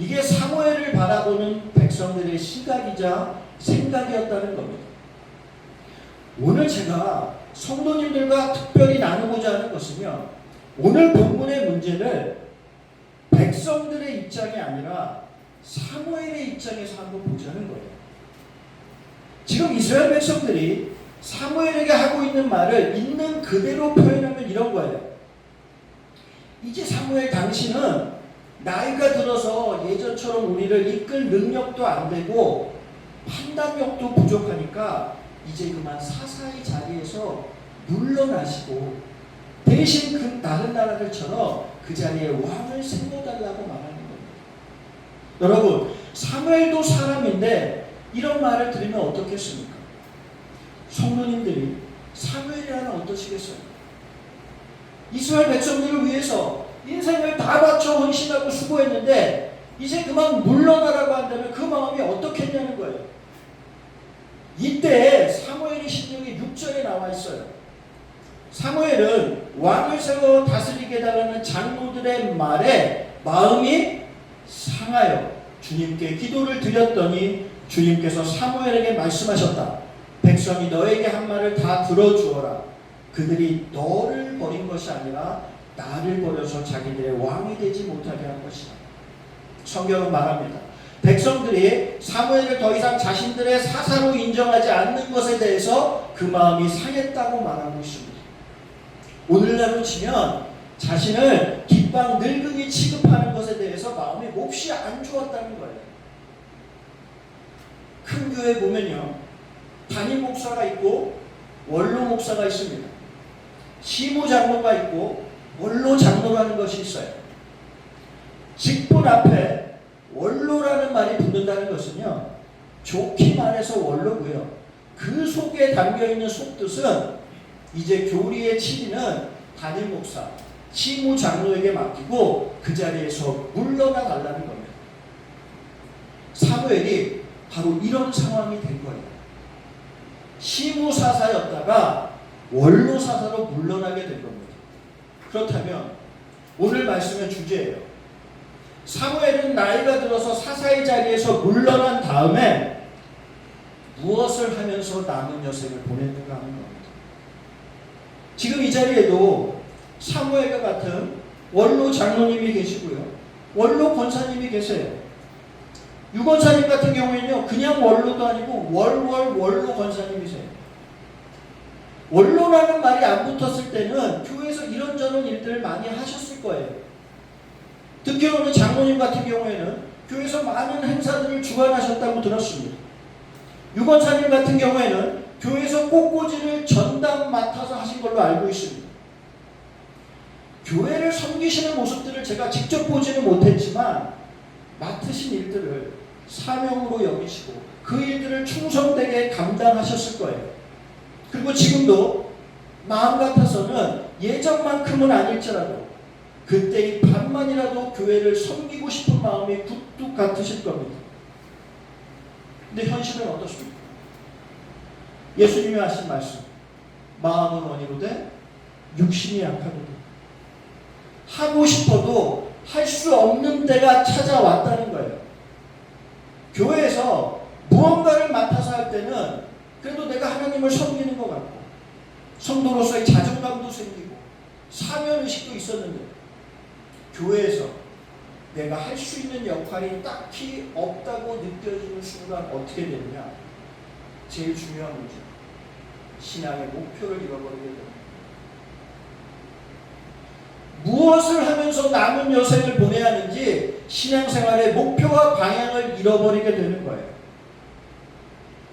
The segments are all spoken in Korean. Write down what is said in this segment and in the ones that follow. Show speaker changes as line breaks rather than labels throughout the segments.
이게 사무엘을 바라보는 백성들의 시각이자 생각이었다는 겁니다. 오늘 제가 성도님들과 특별히 나누고자 하는 것은요, 오늘 본문의 문제를 백성들의 입장이 아니라 사무엘의 입장에서 한번 보자는 거예요. 지금 이스라엘 백성들이 사무엘에게 하고 있는 말을 있는 그대로 표현하면 이런 거예요. 이제 사무엘, 당신은 나이가 들어서 예전처럼 우리를 이끌 능력도 안 되고 판단력도 부족하니까 이제 그만 사사의 자리에서 물러나시고 대신 그 다른 나라들처럼 그 자리에 왕을 세워달라고 말하는 겁니다. 여러분, 사무엘도 사람인데 이런 말을 들으면 어떻겠습니까? 성도님들이 사무엘이라면 어떠시겠어요? 이스라엘 백성들을 위해서 인생을 다 바쳐 헌신하고 수고했는데 이제 그만 물러나라고 한다면 그 마음이 어떻겠냐는 거예요. 이때 사무엘의 심령이 6절에 나와 있어요. 사무엘은 왕을 세워 다스리게 달라는 장로들의 말에 마음이 상하여 주님께 기도를 드렸더니 주님께서 사무엘에게 말씀하셨다. 백성이 너에게 한 말을 다 들어주어라. 그들이 너를 버린 것이 아니라 나를 버려서 자기들의 왕이 되지 못하게 한 것이다. 성경은 말합니다. 백성들이 사무엘을 더 이상 자신들의 사사로 인정하지 않는 것에 대해서 그 마음이 상했다고 말하고 있습니다. 오늘날로 치면 자신을 뒷방 늙은이 취급하는 것에 대해서 마음이 몹시 안 좋았다는 거예요. 큰 교회 보면요, 담임 목사가 있고 원로 목사가 있습니다. 시무 장로가 있고 원로 장로라는 것이 있어요. 직분 앞에 원로라는 말이 붙는다는 것은요, 좋게 말해서 원로고요. 그 속에 담겨있는 속뜻은 이제 교리의 치리는 담임 목사, 시무 장로에게 맡기고 그 자리에서 물러나 달라는 겁니다. 사무엘이 바로 이런 상황이 된 거예요. 시무 사사였다가 원로 사사로 물러나게 된 겁니다. 그렇다면 오늘 말씀의 주제예요. 사무엘은 나이가 들어서 사사의 자리에서 물러난 다음에 무엇을 하면서 남은 여생을 보냈는가 하는 겁니다. 지금 이 자리에도 사무엘과 같은 원로 장로님이 계시고요, 원로 권사님이 계세요. 유권사님 같은 경우에는요, 그냥 원로도 아니고 원로 권사님이세요. 원로라는 말이 안 붙었을 때는 교회에서 이런저런 일들을 많이 하셨을 거예요. 듣기로는 장로님 같은 경우에는 교회에서 많은 행사들을 주관하셨다고 들었습니다. 유권사님 같은 경우에는 교회에서 꽃꽂이를 전담 맡아서 하신 걸로 알고 있습니다. 교회를 섬기시는 모습들을 제가 직접 보지는 못했지만 맡으신 일들을 사명으로 여기시고 그 일들을 충성되게 감당하셨을 거예요. 그리고 지금도 마음 같아서는 예전만큼은 아닐지라도 그때의 반만이라도 교회를 섬기고 싶은 마음이 굴뚝 같으실 겁니다. 근데 현실은 어떻습니까? 예수님이 하신 말씀, 마음은 원이로되 육신이 약하도다. 하고 싶어도 할 수 없는 때가 찾아왔다는 거예요. 교회에서 무언가를 맡아서 할 때는 그래도 내가 하나님을 섬기는 것 같고 성도로서의 자존감도 생기고 사명의식도 있었는데, 교회에서 내가 할 수 있는 역할이 딱히 없다고 느껴지는 순간 어떻게 되느냐? 제일 중요한 문제, 신앙의 목표를 잃어버리게 됩니다. 무엇을 하면서 남은 여생을 보내야 하는지 신앙생활의 목표와 방향을 잃어버리게 되는 거예요.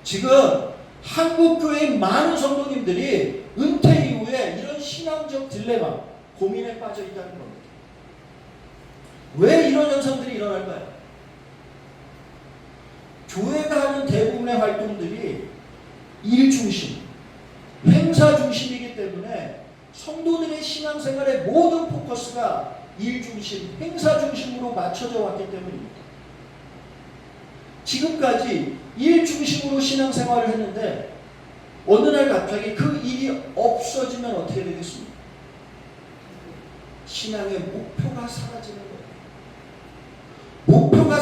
지금 한국교회의 많은 성도님들이 은퇴 이후에 이런 신앙적 딜레마, 고민에 빠져 있다는 겁니다. 왜 이런 현상들이 일어날까요? 교회가 하는 대부분의 활동들이 일 중심, 행사 중심이기 때문에 성도들의 신앙생활의 모든 포커스가 일 중심, 행사 중심으로 맞춰져 왔기 때문입니다. 지금까지 일 중심으로 신앙생활을 했는데 어느 날 갑자기 그 일이 없어지면 어떻게 되겠습니까? 신앙의 목표가 사라지는 거예요. 목표가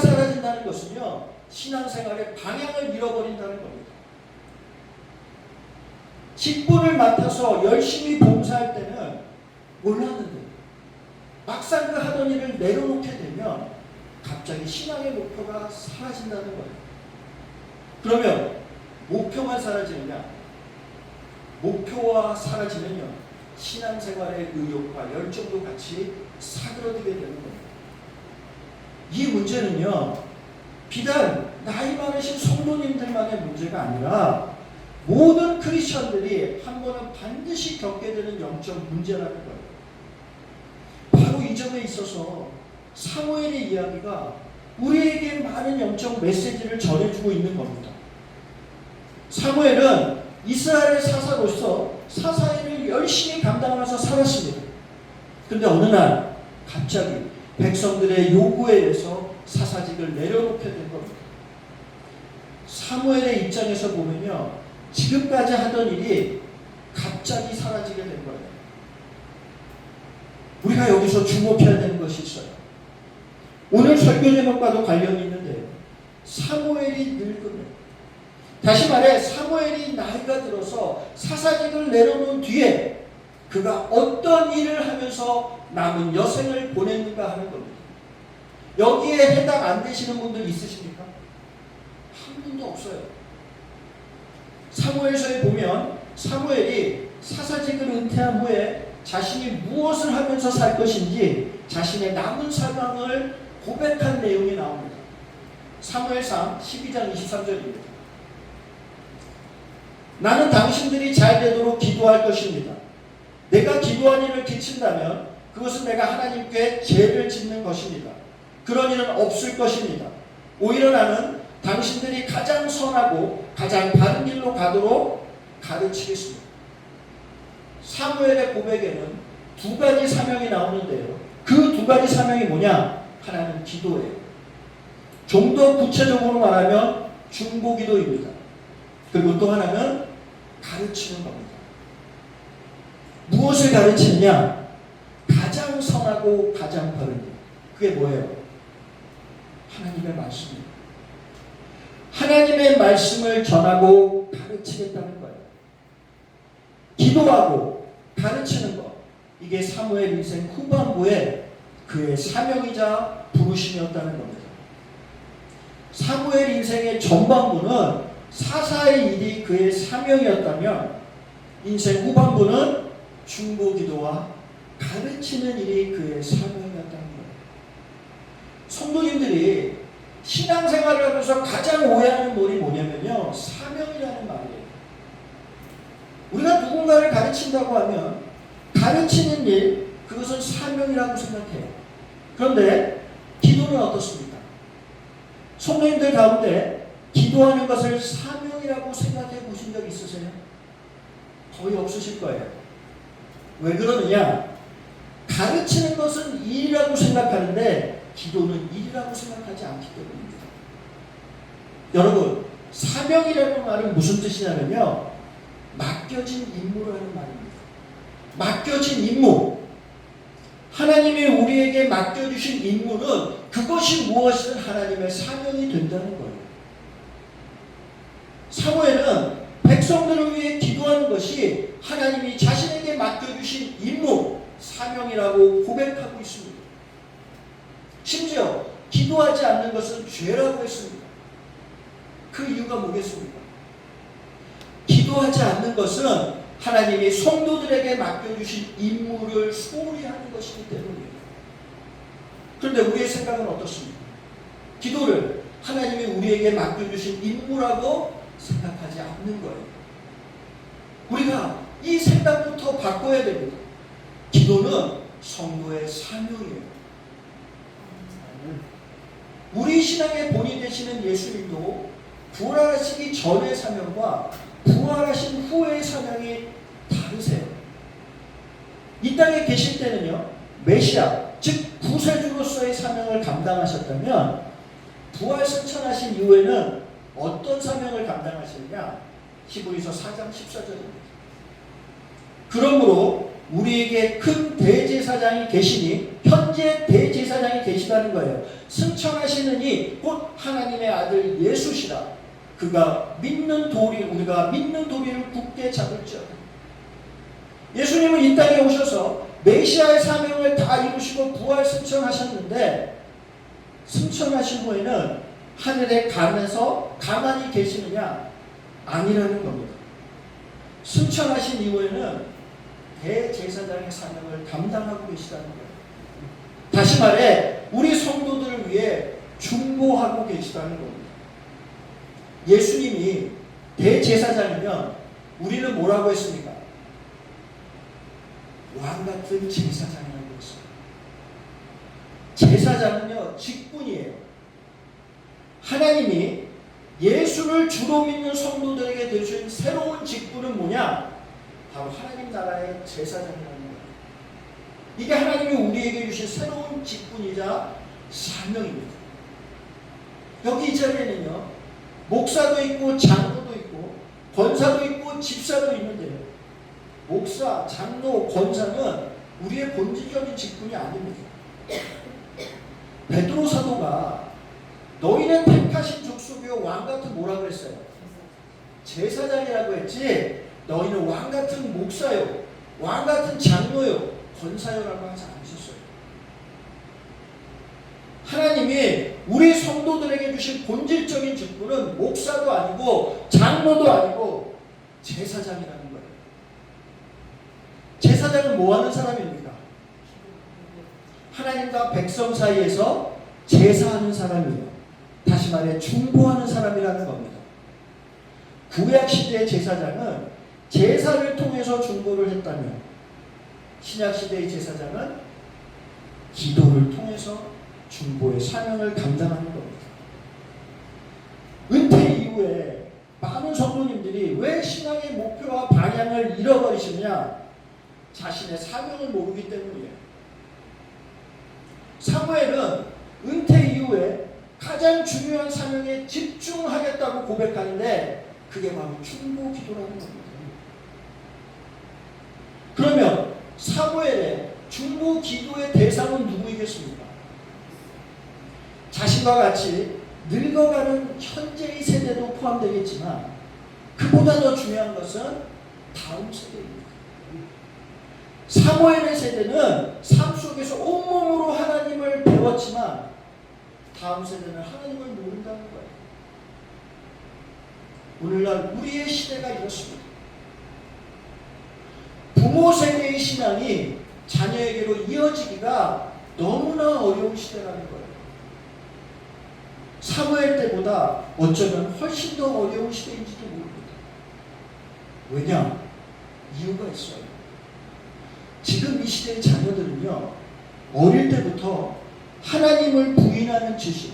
것은요, 신앙생활의 방향을 잃어버린다는 겁니다. 직분을 맡아서 열심히 봉사할 때는 몰랐는데 막상 그 하던 일을 내려놓게 되면 갑자기 신앙의 목표가 사라진다는 거예요. 그러면 목표만 사라지느냐? 목표와 사라지면요, 신앙생활의 의욕과 열정도 같이 사그러들게 되는 겁니다. 이 문제는요, 비단 나이 많으신 성도님들만의 문제가 아니라 모든 크리스천들이 한 번은 반드시 겪게 되는 영적 문제라는 거예요. 바로 이 점에 있어서 사무엘의 이야기가 우리에게 많은 영적 메시지를 전해주고 있는 겁니다. 사무엘은 이스라엘의 사사로서 사사일을 열심히 감당하면서 살았습니다. 그런데 어느 날 갑자기 백성들의 요구에 의해서 사사직을 내려놓게 된 겁니다. 사무엘의 입장에서 보면요, 지금까지 하던 일이 갑자기 사라지게 된 거예요. 우리가 여기서 주목해야 되는 것이 있어요. 오늘 설교 제목과도 관련이 있는데 사무엘이 늙으면, 다시 말해 사무엘이 나이가 들어서 사사직을 내려놓은 뒤에 그가 어떤 일을 하면서 남은 여생을 보냈는가 하는 겁니다. 여기에 해당 안 되시는 분들 있으십니까? 한 분도 없어요. 사무엘서에 보면 사무엘이 사사직을 은퇴한 후에 자신이 무엇을 하면서 살 것인지 자신의 남은 상황을 고백한 내용이 나옵니다. 사무엘상 12장 23절입니다. 나는 당신들이 잘 되도록 기도할 것입니다. 내가 기도한 일을 기친다면 그것은 내가 하나님께 죄를 짓는 것입니다. 그런 일은 없을 것입니다. 오히려 나는 당신들이 가장 선하고 가장 바른 길로 가도록 가르치겠습니다. 사무엘의 고백에는 두 가지 사명이 나오는데요. 그 두 가지 사명이 뭐냐? 하나는 기도예요. 좀 더 구체적으로 말하면 중보기도입니다. 그리고 또 하나는 가르치는 겁니다. 무엇을 가르치느냐? 가장 선하고 가장 바른 길. 그게 뭐예요? 하나님의 말씀입니다. 하나님의 말씀을 전하고 가르치겠다는 거예요. 기도하고 가르치는 것, 이게 사무엘 인생 후반부에 그의 사명이자 부르심이었다는 겁니다. 사무엘 인생의 전반부는 사사의 일이 그의 사명이었다면 인생 후반부는 중보기도와 가르치는 일이 그의 사명이었다는 거예요. 성도님들이 신앙생활을 하면서 가장 오해하는 말이 뭐냐면요, 사명이라는 말이에요. 우리가 누군가를 가르친다고 하면 가르치는 일, 그것은 사명이라고 생각해요. 그런데 기도는 어떻습니까? 성도님들 가운데 기도하는 것을 사명이라고 생각해 보신 적 있으세요? 거의 없으실 거예요. 왜 그러느냐? 가르치는 것은 일이라고 생각하는데 기도는 일이라고 생각하지 않기 때문입니다. 여러분, 사명이라는 말은 무슨 뜻이냐면요, 맡겨진 임무라는 말입니다. 맡겨진 임무. 하나님이 우리에게 맡겨주신 임무는 그것이 무엇이든 하나님의 사명이 된다는 거예요. 사무엘은 백성들을 위해 기도하는 것이 하나님이 자신에게 맡겨주신 임무, 사명이라고 고백하고 있습니다. 심지어 기도하지 않는 것은 죄라고 했습니다. 그 이유가 뭐겠습니까? 기도하지 않는 것은 하나님이 성도들에게 맡겨주신 임무를 소홀히 하는 것이기 때문입니다. 그런데 우리의 생각은 어떻습니까? 기도를 하나님이 우리에게 맡겨주신 임무라고 생각하지 않는 거예요. 우리가 이 생각부터 바꿔야 됩니다. 기도는 성도의 사명이에요. 우리 신앙의 본이 되시는 예수님도 부활하시기 전의 사명과 부활하신 후의 사명이 다르세요. 이 땅에 계실 때는요, 메시아, 즉 구세주로서의 사명을 감당하셨다면 부활승천하신 이후에는 어떤 사명을 감당하시느냐? 히브리서 4장 14절입니다. 그러므로 우리에게 큰 대제사장이 계시니 현재 대제사장이 계시다는 거예요. 승천하시는 이 곧 하나님의 아들 예수시라. 그가 믿는 도리, 우리가 믿는 도리를 굳게 잡을지어다. 예수님은 이 땅에 오셔서 메시아의 사명을 다 이루시고 부활 승천하셨는데, 승천하신 후에는 하늘에 가면서 가만히 계시느냐? 아니라는 겁니다. 승천하신 이후에는 대제사장의 사명을 감당하고 계시다는 거예요. 다시 말해 우리 성도들을 위해 중보하고 계시다는 겁니다. 예수님이 대제사장이면 우리는 뭐라고 했습니까? 왕같은 제사장이라고 했어요. 제사장은요, 직분이에요. 하나님이 예수를 주로 믿는 성도들에게 주신 새로운 직분은 뭐냐? 바로 하나님 나라의 제사장이라는 거예요. 이게 하나님이 우리에게 주신 새로운 직분이자 사명입니다. 여기 이 자리에는요, 목사도 있고 장로도 있고 권사도 있고 집사도 있는데요, 목사, 장로, 권사는 우리의 본질적인 직분이 아닙니다. 베드로 사도가 너희는 택하신 족속이요 왕같은 뭐라 그랬어요? 제사장이라고 했지, 너희는 왕같은 목사요, 왕같은 장로요, 권사요라고 하지 않으셨어요. 하나님이 우리 성도들에게 주신 본질적인 직분은 목사도 아니고 장로도 아니고 제사장이라는 거예요. 제사장은 뭐 하는 사람입니까? 하나님과 백성 사이에서 제사하는 사람이에요. 다시 말해 중보하는 사람이라는 겁니다. 구약시대의 제사장은 제사를 통해서 중보를 했다면, 신약시대의 제사장은 기도를 통해서 중보의 사명을 감당하는 겁니다. 은퇴 이후에 많은 성도님들이 왜 신앙의 목표와 방향을 잃어버리시느냐? 자신의 사명을 모르기 때문이에요. 사무엘은 은퇴 이후에 가장 중요한 사명에 집중하겠다고 고백하는데 그게 바로 중보 기도라는 겁니다. 그러면 사무엘의 중보 기도의 대상은 누구이겠습니까? 자신과 같이 늙어가는 현재의 세대도 포함되겠지만 그보다 더 중요한 것은 다음 세대입니다. 사무엘의 세대는 삶 속에서 온몸으로 하나님을 배웠지만 다음 세대는 하나님을 모른다는 거예요. 오늘날 우리의 시대가 이렇습니다. 부모 세대의 신앙이 자녀에게로 이어지기가 너무나 어려운 시대라는 거예요. 사무엘 때보다 어쩌면 훨씬 더 어려운 시대인지도 모릅니다. 왜냐? 이유가 있어요. 지금 이 시대의 자녀들은요, 어릴 때부터 하나님을 부인하는 지식,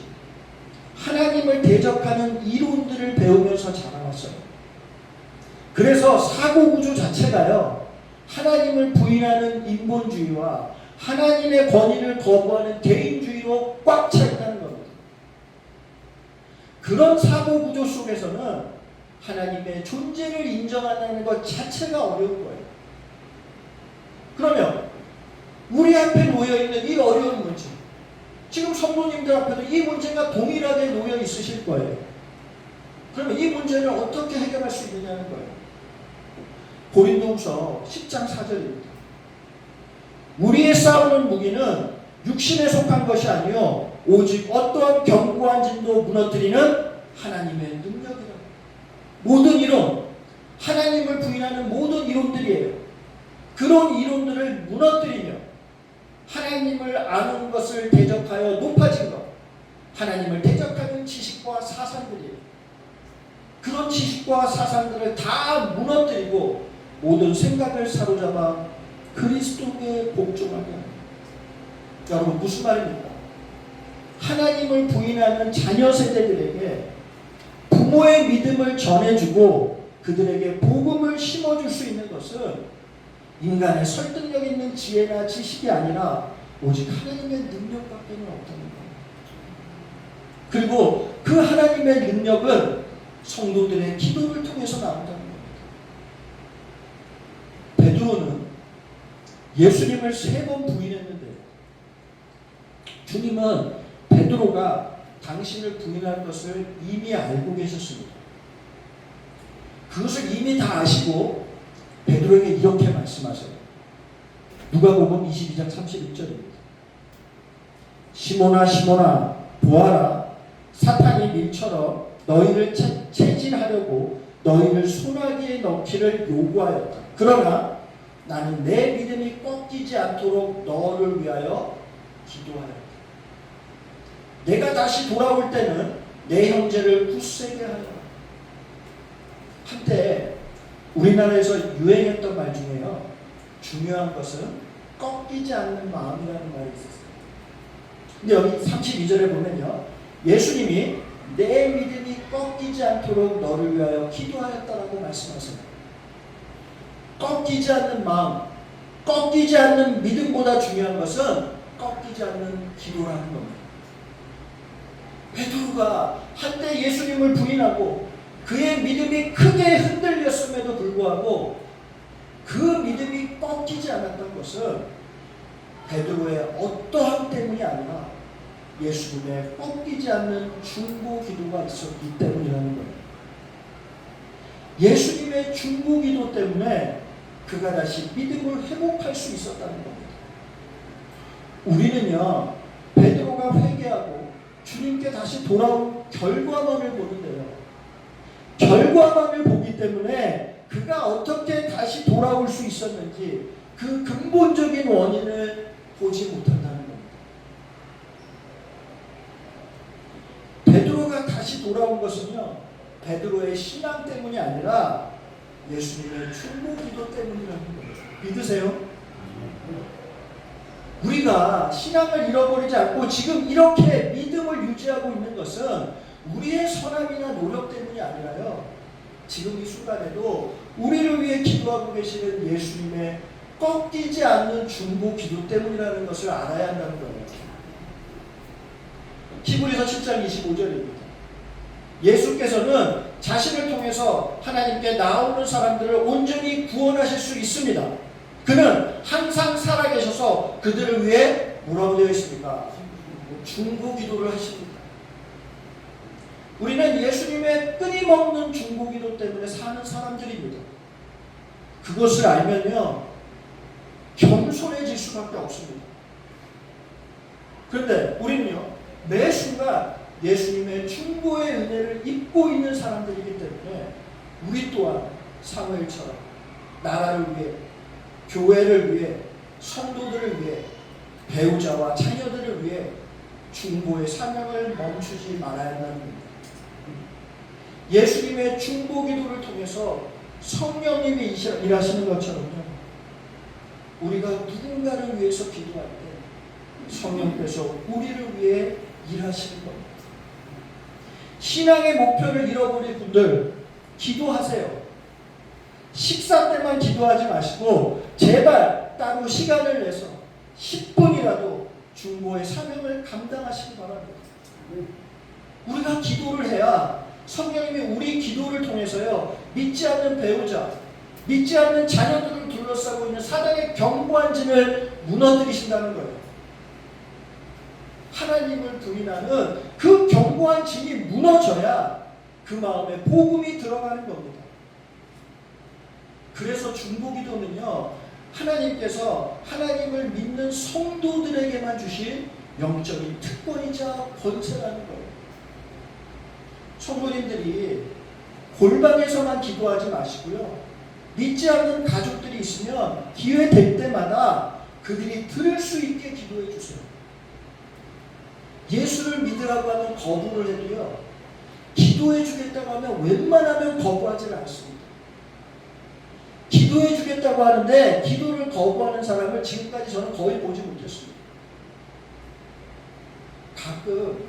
하나님을 대적하는 이론들을 배우면서 자라왔어요. 그래서 사고구조 자체가요, 하나님을 부인하는 인본주의와 하나님의 권위를 거부하는 개인주의로 꽉 차 있다는 겁니다. 그런 사고구조 속에서는 하나님의 존재를 인정한다는 것 자체가 어려운 거예요. 그러면 우리 앞에 놓여있는 이 어려운 문제, 지금 성도님들 앞에도 이 문제가 동일하게 놓여 있으실 거예요. 그러면 이 문제를 어떻게 해결할 수 있느냐는 거예요. 고린도후서 10장 4절입니다. 우리의 싸우는 무기는 육신에 속한 것이 아니요 오직 어떠한 견고한 진도 무너뜨리는 하나님의 능력이라. 모든 이론, 하나님을 부인하는 모든 이론들이에요. 그런 이론들을 무너뜨리며 하나님을 아는 것을 대적하여 높아진 것, 하나님을 대적하는 지식과 사상들이에요. 그런 지식과 사상들을 다 무너뜨리고 모든 생각을 사로잡아 그리스도께 복종하게 합니다. 여러분, 무슨 말입니까? 하나님을 부인하는 자녀 세대들에게 부모의 믿음을 전해주고 그들에게 복음을 심어줄 수 있는 것은 인간의 설득력 있는 지혜나 지식이 아니라 오직 하나님의 능력밖에는 없다는 겁니다. 그리고 그 하나님의 능력은 성도들의 기도를 통해서 나온다는 겁니다. 베드로는 예수님을 3번 부인했는데 주님은 베드로가 당신을 부인할 것을 이미 알고 계셨습니다. 그것을 이미 다 아시고 베드로에게 이렇게 말씀하세요. 누가복음 22장 31절입니다. 시몬아 시몬아 보아라, 사탄이 밀처럼 너희를 체질하려고 너희를 소나기에 넣기를 요구하였다. 그러나 나는 내 믿음이 꺾이지 않도록 너를 위하여 기도하였다. 내가 다시 돌아올 때는 내 형제를 굳세게 하여라. 한때 우리나라에서 유행했던 말 중에요, 중요한 것은 꺾이지 않는 마음이라는 말이 있었어요. 근데 여기 32절에 보면요, 예수님이 내 믿음이 꺾이지 않도록 너를 위하여 기도하였다라고 말씀하세요. 꺾이지 않는 마음, 꺾이지 않는 믿음보다 중요한 것은 꺾이지 않는 기도라는 겁니다. 베드로가 한때 예수님을 부인하고 그의 믿음이 크게 흔들렸음에도 불구하고 그 믿음이 꺾이지 않았던 것은 베드로의 어떠함 때문이 아니라 예수님의 꺾이지 않는 중보 기도가 있었기 때문이라는 거예요. 예수님의 중보 기도 때문에 그가 다시 믿음을 회복할 수 있었다는 겁니다. 우리는요, 베드로가 회개하고 주님께 다시 돌아온 결과만을 보는데요, 결과만을 보기 때문에 그가 어떻게 다시 돌아올 수 있었는지 그 근본적인 원인을 보지 못한다는 겁니다. 베드로가 다시 돌아온 것은요, 베드로의 신앙 때문이 아니라 예수님의 중보 기도 때문이라는 거예요. 믿으세요? 우리가 신앙을 잃어버리지 않고 지금 이렇게 믿음을 유지하고 있는 것은 우리의 선함이나 노력 때문이 아니라요, 지금 이 순간에도 우리를 위해 기도하고 계시는 예수님의 꺾이지 않는 중보 기도 때문이라는 것을 알아야 한다는 거예요. 히브리서 10장 25절입니다. 예수께서는 자신을 통해서 하나님께 나오는 사람들을 온전히 구원하실 수 있습니다. 그는 항상 살아계셔서 그들을 위해 뭐라고 되어 있습니까? 중보 기도를 하십니다. 우리는 예수님의 끊임없는 중보 기도 때문에 사는 사람들입니다. 그것을 알면요, 겸손해질 수밖에 없습니다. 그런데 우리는요, 매 순간 예수님의 중보의 은혜를 입고 있는 사람들이기 때문에 우리 또한 사무엘처럼 나라를 위해, 교회를 위해, 성도들을 위해, 배우자와 자녀들을 위해 중보의 사명을 멈추지 말아야 한다는 겁니다. 예수님의 중보 기도를 통해서 성령님이 일하시는 것처럼요, 우리가 누군가를 위해서 기도할 때 성령께서 우리를 위해 일하시는 겁니다. 신앙의 목표를 잃어버린 분들, 기도하세요. 식사 때만 기도하지 마시고 제발 따로 시간을 내서 10분이라도 중보의 사명을 감당하시기 바랍니다. 우리가 기도를 해야 성령님이 우리 기도를 통해서요, 믿지 않는 배우자, 믿지 않는 자녀들을 둘러싸고 있는 사단의 견고한 진을 무너뜨리신다는 거예요. 하나님을 부인하는 그 견고한 진이 무너져야 그 마음에 복음이 들어가는 겁니다. 그래서 중보기도는요, 하나님께서 하나님을 믿는 성도들에게만 주신 영적인 특권이자 권세라는 거예요. 성도님들이 골방에서만 기도하지 마시고요, 믿지 않는 가족들이 있으면 기회 될 때마다 그들이 들을 수 있게 기도해 주세요. 예수를 믿으라고 하면 거부를 해도요, 기도해 주겠다고 하면 웬만하면 거부하지 않습니다. 기도해 주겠다고 하는데 기도를 거부하는 사람을 지금까지 저는 거의 보지 못했습니다. 가끔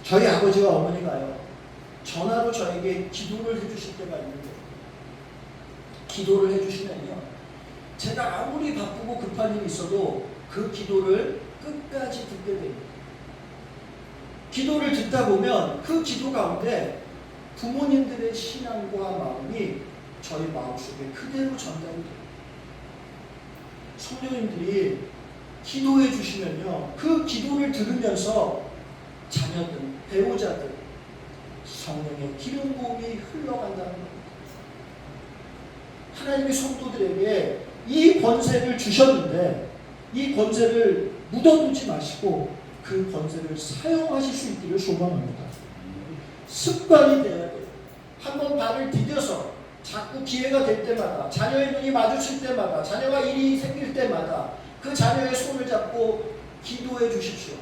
저희 아버지와 어머니가요, 전화로 저에게 기도를 해주실 때가 있는데, 기도를 해주시면요, 제가 아무리 바쁘고 급한 일이 있어도 그 기도를 끝까지 듣게 됩니다. 기도를 듣다 보면 그 기도 가운데 부모님들의 신앙과 마음이 저희 마음속에 그대로 전달이 돼요. 성도님들이 기도해 주시면요, 그 기도를 들으면서 자녀들, 배우자들 성령의 기름 부음이 흘러간다는 겁니다. 하나님의 성도들에게 이 권세를 주셨는데 이 권세를 묻어두지 마시고 그 권세를 사용하실 수 있기를 소망합니다. 습관이 돼야 돼요. 한번 발을 디뎌서 자꾸 기회가 될 때마다, 자녀의 눈이 마주칠 때마다, 자녀가 일이 생길 때마다 그 자녀의 손을 잡고 기도해 주십시오.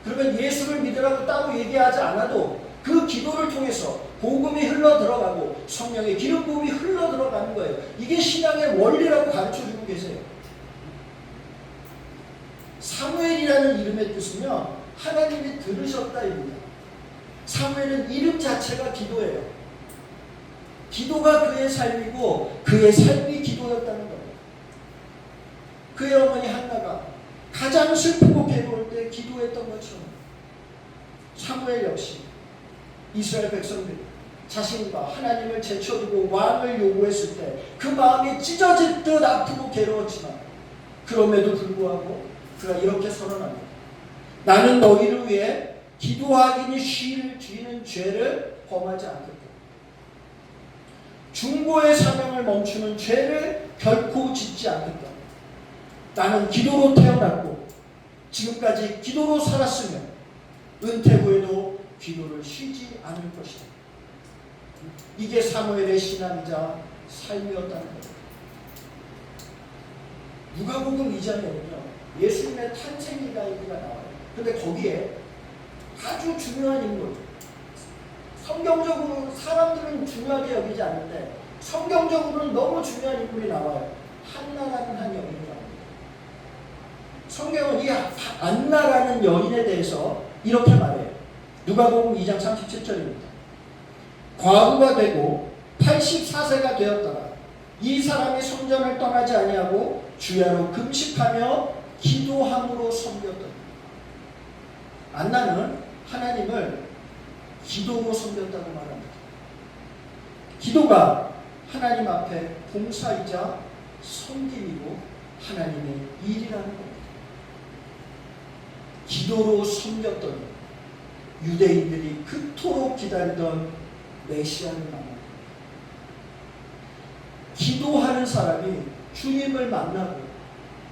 그러면 예수를 믿으라고 따로 얘기하지 않아도 그 기도를 통해서 복음이 흘러 들어가고 성령의 기름 부음이 흘러 들어가는 거예요. 이게 신앙의 원리라고 가르쳐주고 계세요. 사무엘이라는 이름의 뜻은요, 하나님이 들으셨다입니다. 사무엘은 이름 자체가 기도예요. 기도가 그의 삶이고 그의 삶이 기도였다는 겁니다. 그의 어머니 한나가 가장 슬프고 괴로울 때 기도했던 것처럼 사무엘 역시 이스라엘 백성들 자신과 하나님을 제쳐두고 왕을 요구했을 때 그 마음이 찢어질 듯 아프고 괴로웠지만 그럼에도 불구하고 그가 이렇게 선언합니다. 나는 너희를 위해 기도하기니 쉬는 죄를 범하지 않겠다. 중보의 사명을 멈추는 죄를 결코 짓지 않겠다. 나는 기도로 태어났고 지금까지 기도로 살았으며 은퇴 후에도 기도를 쉬지 않을 것이다. 이게 사무엘의 신앙이자 삶이었다는 겁니다. 누가복음 2장에는요, 예수님의 탄생 이야기가 나와요. 근데 거기에 아주 중요한 인물, 성경적으로 사람들은 중요하게 여기지 않는데 성경적으로는 너무 중요한 인물이 나와요. 한나라는 한 여인이 나옵니다. 성경은 이 안나라는 여인에 대해서 이렇게 말해요. 누가복음 2장 37절입니다. 과부가 되고 84세가 되었다가 이 사람이 성전을 떠나지 아니하고 주야로 금식하며 기도함으로 섬겼다. 안나는 하나님을 기도로 섬겼다고 말합니다. 기도가 하나님 앞에 봉사이자 섬김이고 하나님의 일이라는 겁니다. 기도로 섬겼던 유대인들이 그토록 기다리던 메시아를 만납니다. 기도하는 사람이 주님을 만나고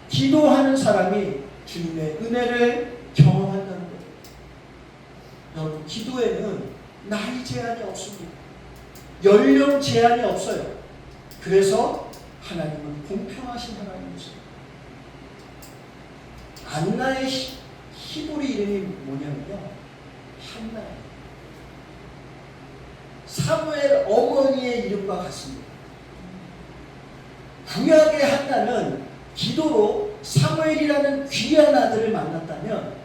기도하는 사람이 주님의 은혜를 경험한다는 거예요. 여러분, 기도에는 나이 제한이 없습니다. 연령 제한이 없어요. 그래서 하나님은 공평하신 하나님이세요. 안나의 히브리 이름이 뭐냐면요, 한나예요. 사무엘 어머니의 이름과 같습니다. 구약의 한나는 기도로 사무엘이라는 귀한 아들을 만났다면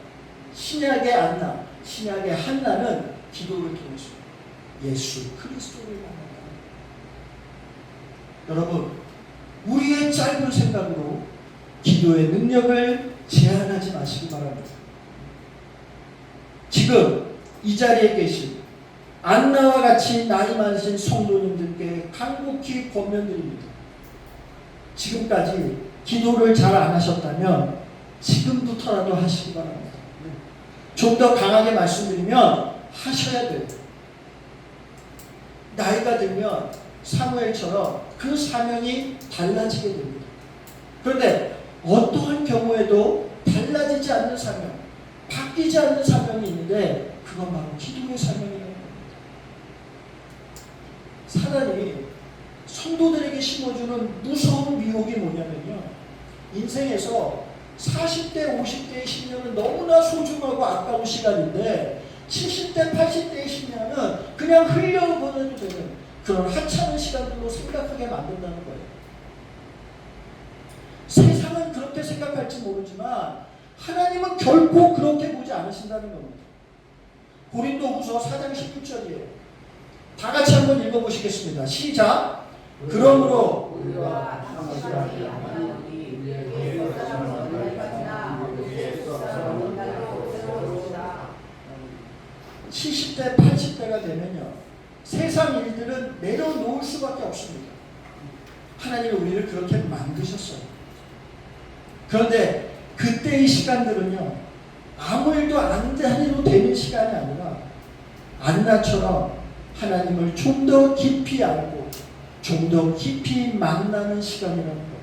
신약의 안나, 신약의 한나는 기도를 통해서 예수 그리스도를 만났다. 여러분, 우리의 짧은 생각으로 기도의 능력을 제한하지 마시기 바랍니다. 지금 이 자리에 계신 안나와 같이 나이 많으신 성도님들께 간곡히 권면드립니다. 지금까지 기도를 잘 안 하셨다면 지금부터라도 하시기 바랍니다. 좀 더 강하게 말씀드리면 하셔야 돼요. 나이가 들면 사무엘처럼 그 사명이 달라지게 됩니다. 그런데 어떠한 경우에도 달라지지 않는 사명, 바뀌지 않는 사명이 있는데 그건 바로 기도의 사명이라는 겁니다. 사단이 성도들에게 심어주는 무서운 미혹이 뭐냐면요, 인생에서 40대, 50대의 10년은 너무나 소중하고 아까운 시간인데 70대, 80대의 10년은 그냥 흘려보내도 되는 그런 하찮은 시간들로 생각하게 만든다는 거예요. 세상은 그렇게 생각할지 모르지만 하나님은 결코 그렇게 보지 않으신다는 겁니다. 고린도후서 4장 16절이에요. 다 같이 한번 읽어보시겠습니다. 시작. 그러므로 우리가 70대, 80대가 되면요, 세상 일들은 내려놓을 수밖에 없습니다. 하나님이 우리를 그렇게 만드셨어요. 그런데 그때의 시간들은요, 아무 일도 안 해도 되는 시간이 아니라 안나처럼 하나님을 좀 더 깊이 알고 좀 더 깊이 만나는 시간이라는 겁니다.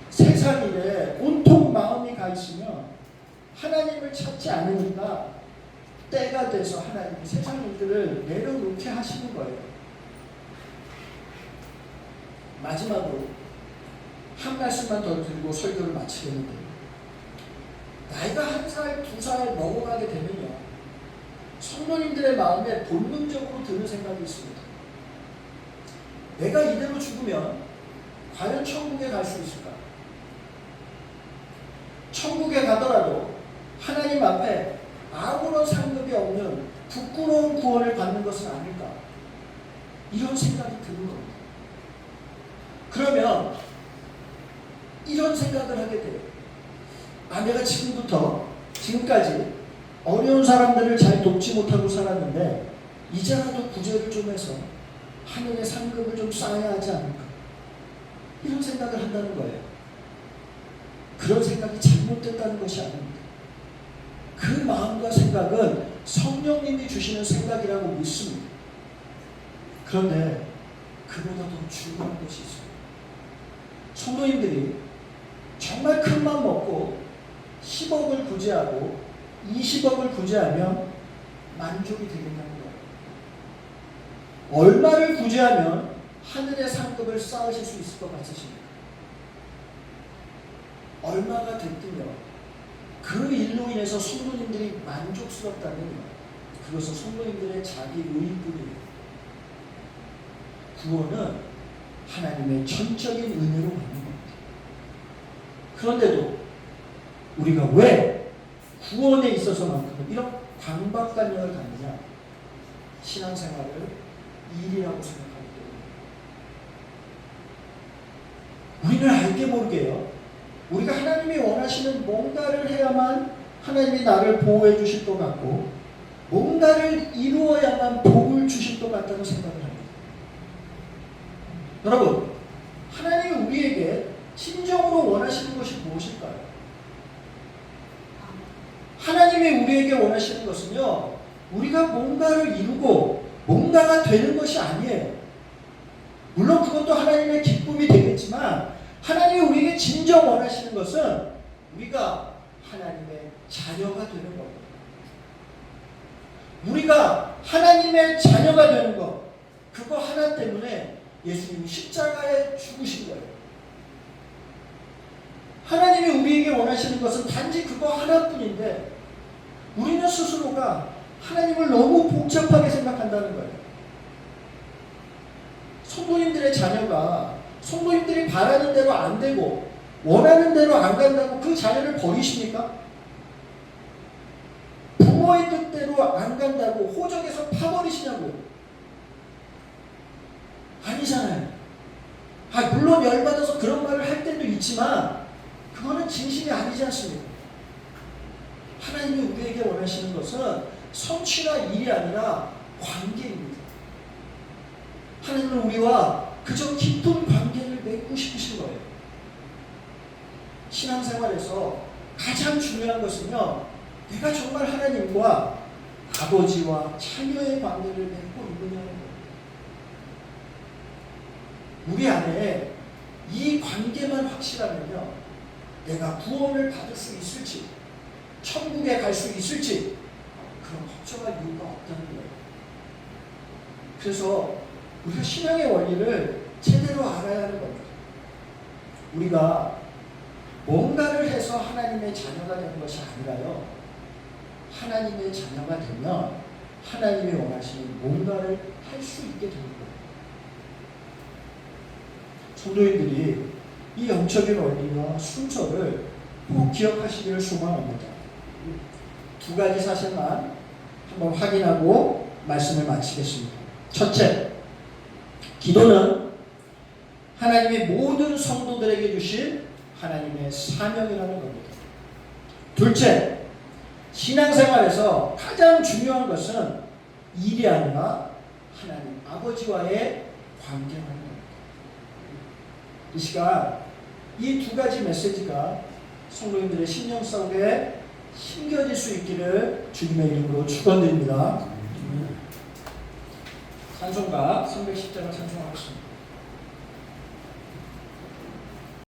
세상 일에 온통 마음이 가 있으면 하나님을 찾지 않으니까 때가 돼서 하나님이 세상 일들을 내려놓게 하시는 거예요. 마지막으로 한 말씀만 더 드리고 설교를 마치겠는데, 나이가 1살, 2살 먹어가게 되면요, 성도님들의 마음에 본능적으로 드는 생각이 있습니다. 내가 이대로 죽으면 과연 천국에 갈 수 있을까? 천국에 가더라도 하나님 앞에 아무런 상급이 없는 부끄러운 구원을 받는 것은 아닐까? 이런 생각이 드는 겁니다. 그러면 이런 생각을 하게 돼요. 내가 지금까지 어려운 사람들을 잘 돕지 못하고 살았는데 이제라도 구제를 좀 해서 하늘의 상급을 좀 쌓아야 하지 않을까? 이런 생각을 한다는 거예요. 그런 생각이 잘못됐다는 것이 아닙니다. 그 마음과 생각은 성령님이 주시는 생각이라고 믿습니다. 그런데 그보다 더 중요한 것이 있어요. 성도님들이 정말 큰 맘 먹고 10억을 구제하고 20억을 구제하면 만족이 되겠냐는 거예요. 얼마를 구제하면 하늘의 상급을 쌓으실 수 있을 것 같으십니까? 얼마가 됐든요, 그 일로 인해서 성도님들이 만족스럽다면 그것은 성도님들의 자기 의인뿐이에요. 구원은 하나님의 전적인 은혜로 받는 겁니다. 그런데도 우리가 왜 구원에 있어서만큼 이런 강박관념을 갖느냐? 신앙생활을 일이라고 생각하기 때문에. 우리는 알게 모르게요, 우리가 하나님이 원하시는 뭔가를 해야만 하나님이 나를 보호해 주실 것 같고 뭔가를 이루어야만 복을 주실 것 같다는 생각을 합니다. 여러분, 하나님이 우리에게 진정으로 원하시는 것이 무엇일까요? 하나님이 우리에게 원하시는 것은요, 우리가 뭔가를 이루고 뭔가가 되는 것이 아니에요. 물론 그것도 하나님의 기쁨이 되겠지만 하나님이 우리에게 진정 원하시는 것은 우리가 하나님의 자녀가 되는 겁니다. 우리가 하나님의 자녀가 되는 것, 그거 하나 때문에 예수님이 십자가에 죽으신 거예요. 하나님이 우리에게 원하시는 것은 단지 그거 하나뿐인데 우리는 스스로가 하나님을 너무 복잡하게 생각한다는 거예요. 성도님들의 자녀가 성도님들이 바라는 대로 안 되고 원하는 대로 안 간다고 그 자녀를 버리십니까? 부모의 뜻대로 안 간다고 호적에서 파버리시냐고요? 아니잖아요. 물론 열받아서 그런 말을 할 때도 있지만 그거는 진심이 아니지 않습니까? 하나님이 우리에게 원하시는 것은 성취나 일이 아니라 관계입니다. 하나님은 우리와 그저 깊은 관계를 맺고 싶으신 거예요. 신앙생활에서 가장 중요한 것은요, 내가 정말 하나님과 아버지와 자녀의 관계를 맺고 있느냐는 겁니다. 우리 안에 이 관계만 확실하면요, 내가 구원을 받을 수 있을지, 천국에 갈 수 있을지 그런 걱정할 이유가 없다는 거예요. 그래서 우리가 신앙의 원리를 제대로 알아야 하는 겁니다. 우리가 뭔가를 해서 하나님의 자녀가 되는 것이 아니라요, 하나님의 자녀가 되면 하나님이 원하시는 뭔가를 할 수 있게 되는 거예요. 성도인들이 이 영적인 원리와 순서를 꼭 기억하시기를 소망합니다. 두 가지 사실만 한번 확인하고 말씀을 마치겠습니다. 첫째, 기도는 하나님이 모든 성도들에게 주신 하나님의 사명이라는 겁니다. 둘째, 신앙생활에서 가장 중요한 것은 일이 아니라 하나님 아버지와의 관계라는 겁니다. 이 시간 이 두 가지 메시지가 성도님들의 심령 싸움에 힘겨질 수 있기를 주님의 이름으로 축원드립니다. 찬송가 310장을 찬송하겠습니다.